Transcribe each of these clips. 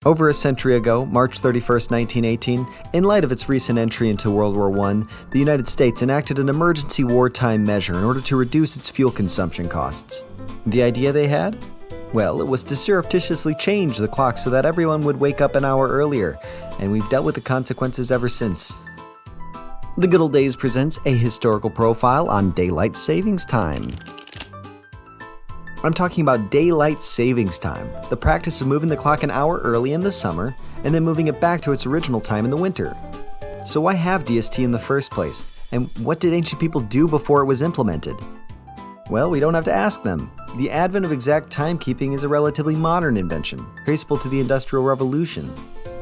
Over a century ago, March 31st, 1918, in light of its recent entry into World War I, the United States enacted an emergency wartime measure in order to reduce its fuel consumption costs. The idea they had? Well, it was to surreptitiously change the clock so that everyone would wake up an hour earlier, and we've dealt with the consequences ever since. The Goodle Days presents a historical profile on daylight savings time. I'm talking about daylight savings time, the practice of moving the clock an hour early in the summer and then moving it back to its original time in the winter. So why have DST in the first place, and what did ancient people do before it was implemented? Well, we don't have to ask them. The advent of exact timekeeping is a relatively modern invention, traceable to the Industrial Revolution.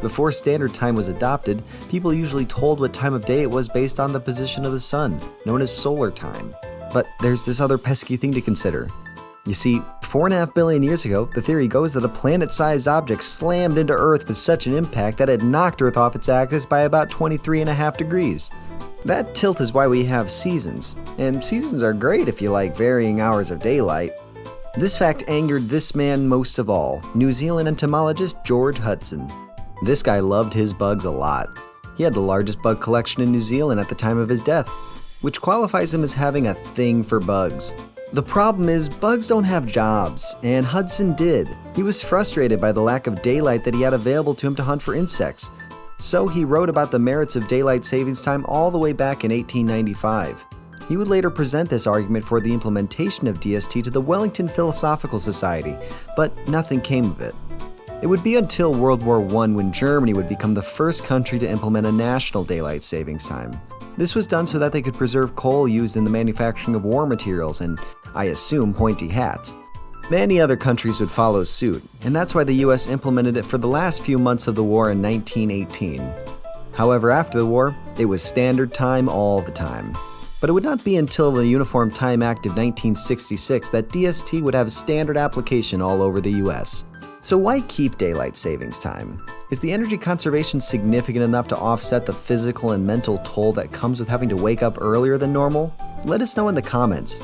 Before standard time was adopted, people usually told what time of day it was based on the position of the sun, known as solar time. But there's this other pesky thing to consider. You see, 4.5 billion years ago, the theory goes that a planet-sized object slammed into Earth with such an impact that it knocked Earth off its axis by about 23.5 degrees. That tilt is why we have seasons, and seasons are great if you like varying hours of daylight. This fact angered this man most of all, New Zealand entomologist George Hudson. This guy loved his bugs a lot. He had the largest bug collection in New Zealand at the time of his death, which qualifies him as having a thing for bugs. The problem is, bugs don't have jobs, and Hudson did. He was frustrated by the lack of daylight that he had available to him to hunt for insects. So he wrote about the merits of daylight savings time all the way back in 1895. He would later present this argument for the implementation of DST to the Wellington Philosophical Society, but nothing came of it. It would be until World War I when Germany would become the first country to implement a national daylight savings time. This was done so that they could preserve coal used in the manufacturing of war materials and, I assume, pointy hats. Many other countries would follow suit, and that's why the US implemented it for the last few months of the war in 1918. However, after the war, it was standard time all the time. But it would not be until the Uniform Time Act of 1966 that DST would have standard application all over the US. So why keep daylight savings time? Is the energy conservation significant enough to offset the physical and mental toll that comes with having to wake up earlier than normal? Let us know in the comments.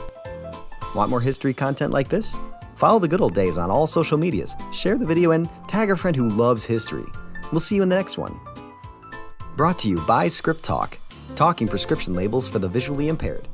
Want more history content like this? Follow the Goodle Days on all social medias, share the video, and tag a friend who loves history. We'll see you in the next one. Brought to you by Script Talk, talking prescription labels for the visually impaired.